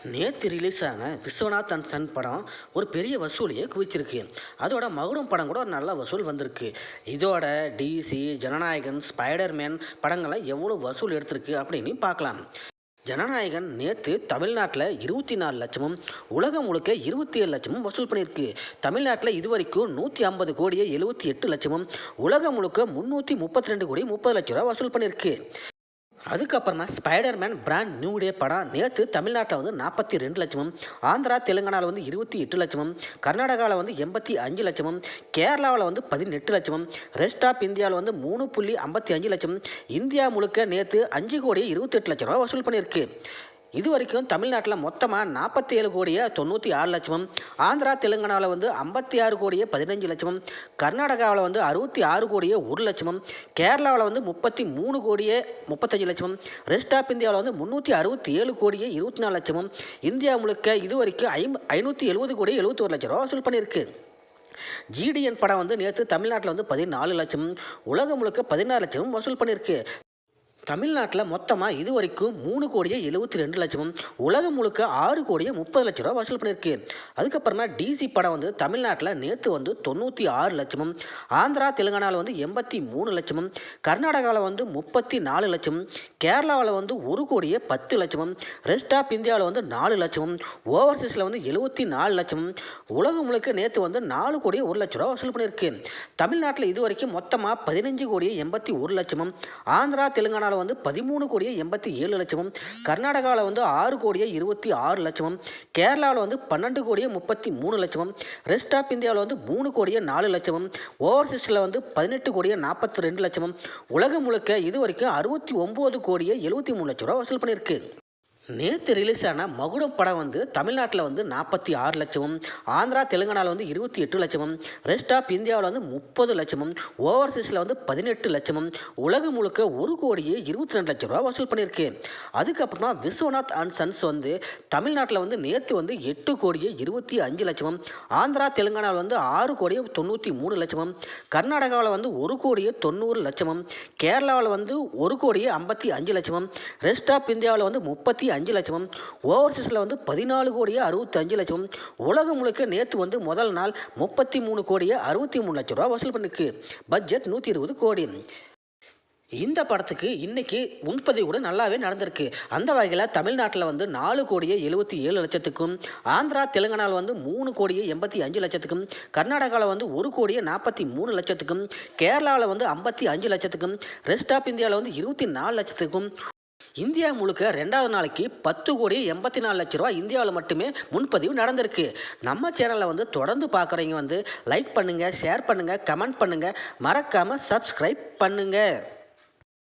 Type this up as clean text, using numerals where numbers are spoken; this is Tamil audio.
நேற்று ரிலீஸ் ஆன விஸ்வநாத் அண்ட் சன் படம் ஒரு பெரிய வசூலியை குவிச்சிருக்கு. அதோட மகுடம் படம் கூட ஒரு நல்ல வசூல் வந்திருக்கு. இதோட டிசி, ஜனநாயகன், ஸ்பைடர்மேன் படங்களை எவ்வளோ வசூல் எடுத்திருக்கு அப்படின்னு பார்க்கலாம். ஜனநாயகன் நேற்று தமிழ்நாட்டில் 24 லட்சமும் உலகம் முழுக்க 27 லட்சமும் வசூல் பண்ணியிருக்கு. தமிழ்நாட்டில் இதுவரைக்கும் 150 கோடியே 78 லட்சமும் உலகம் முழுக்க 332 கோடி 30 லட்ச ரூபா வசூல் பண்ணியிருக்கு. அதுக்கப்புறமா ஸ்பைடர்மேன் பிராண்ட் நியூ டே படம் நேற்று தமிழ்நாட்டில் வந்து 42 லட்சமும், ஆந்திரா தெலுங்கானாவில் வந்து 28 லட்சமும், கர்நாடகாவில் வந்து 85 லட்சமும், கேரளாவில் வந்து 18 லட்சமும், ரெஸ்ட் ஆஃப் இந்தியாவில் வந்து 3.55 லட்சம், இந்தியா முழுக்க நேற்று 5 கோடி 28 லட்சம் ரூபா வசூல் பண்ணியிருக்கு. இது வரைக்கும் தமிழ்நாட்டில் மொத்தமாக 47 கோடியே 96 லட்சமும், ஆந்திரா தெலுங்கானாவில் வந்து 56 கோடியே 15 லட்சமும், கர்நாடகாவில் வந்து 66 கோடியே 1 லட்சமும், கேரளாவில் வந்து 33 கோடியே 35 லட்சமும், ரெஸ்ட் ஆஃப் இந்தியாவில் வந்து 367 கோடியே 24 லட்சமும், இந்தியா முழுக்க இது வரைக்கும் 570 கோடியே 71 லட்சம் ரூபா வசூல் பண்ணியிருக்கு. ஜிடிஎன் படம் வந்து நேற்று தமிழ்நாட்டில் வந்து 14 லட்சமும், உலகம் முழுக்க 16 லட்சமும் வசூல் பண்ணியிருக்கு. தமிழ்நாட்டில் மொத்தமாக இது வரைக்கும் 3 கோடியே 72 லட்சமும், உலகம் முழுக்க 6 கோடியே 30 லட்ச ரூபா வசூல் பண்ணியிருக்கு. அதுக்கப்புறமா டிசி படம் வந்து தமிழ்நாட்டில் நேற்று வந்து 96 லட்சமும், ஆந்திரா தெலுங்கானாவில் வந்து 83 லட்சமும், கர்நாடகாவில் வந்து 34 லட்சமும், கேரளாவில் வந்து 1 கோடியே 10 லட்சமும், ரெஸ்ட் ஆஃப் இந்தியாவில் வந்து 4 லட்சமும், ஓவர்சீஸில் வந்து 74 லட்சமும், உலகம் முழுக்க நேற்று வந்து 4 கோடியே 1 லட்ச ரூபா வசூல் பண்ணியிருக்கு. தமிழ்நாட்டில் இது வரைக்கும் மொத்தமாக 15 கோடியே 81 லட்சமும், ஆந்திரா தெலுங்கானாவில் வந்து 13 கோடியே 87 லட்சமும், கர்நாடகாவில் வந்து 6 கோடியே 26 லட்சமும், கேரளாவில் வந்து 12 கோடியே 33 லட்சமும், ரெஸ்ட் ஆஃப் இந்தியாவில் வந்து 3 கோடியே 4 லட்சமும், ஓவர்சீஸில் வந்து 18 கோடியே 42 லட்சமும், உலகம் முழுக்க இது வரைக்கும் 69 கோடியே 73 லட்ச ரூபா வசூல் பண்ணியிருக்கு. நேற்று ரிலீஸ் ஆன மகுடம் படம் வந்து தமிழ்நாட்டில் வந்து 46 லட்சமும், ஆந்திரா தெலுங்கானாவில் வந்து 28 லட்சமும், ரெஸ்ட் ஆஃப் இந்தியாவில் வந்து 30 லட்சமும், ஓவர்சீஸில் வந்து 18 லட்சமும், உலகம் முழுக்க 1 கோடியே 22 லட்ச ரூபா வசூல் பண்ணியிருக்கு. அதுக்கப்புறமா விஸ்வநாத் அண்ட் சன்ஸ் வந்து தமிழ்நாட்டில் வந்து நேற்று வந்து 8 கோடியே 25 லட்சமும், ஆந்திரா தெலுங்கானாவில் வந்து 6 கோடியே 93 லட்சமும், கர்நாடகாவில் வந்து 1 கோடியே 90 லட்சமும், கேரளாவில் வந்து 1 கோடியே 55 லட்சமும், ரெஸ்ட் ஆஃப் இந்தியாவில் வந்து 35 லட்சமும், ஓவர்சீஸில் வந்து 14 கோடியே 65 லட்சமும், உலகம் முழுக்க நேற்று வந்து முதல் நாள் 33 கோடியே 63 லட்ச ரூபா வசூல் பண்ணிருக்கு. பட்ஜெட் 120 கோடி. இந்த படத்துக்கு இன்னைக்கு முன்பதிவு கூட நல்லாவே நடந்திருக்கு. அந்த வகையில் தமிழ்நாட்டில் வந்து 4 கோடியே 77 லட்சத்துக்கும், ஆந்திரா தெலுங்கானாவில் வந்து 3 கோடியே 85 லட்சத்துக்கும், கர்நாடகாவில் வந்து 1 கோடியே 43 லட்சத்துக்கும், கேரளாவில் வந்து 55 லட்சத்துக்கும், ரெஸ்ட் ஆஃப் இந்தியாவில் வந்து 24 லட்சத்துக்கும், இந்தியா முழுக்க 2வது நாளைக்கு 10 கோடியே 84 லட்ச ரூபா இந்தியாவில் மட்டுமே முன்பதிவு நடந்திருக்கு. நம்ம சேனலை வந்து தொடர்ந்து பார்க்குறவங்க வந்து லைக் பண்ணுங்கள், ஷேர் பண்ணுங்கள், கமெண்ட் பண்ணுங்கள், மறக்காமல் சப்ஸ்கிரைப் பண்ணுங்கள்.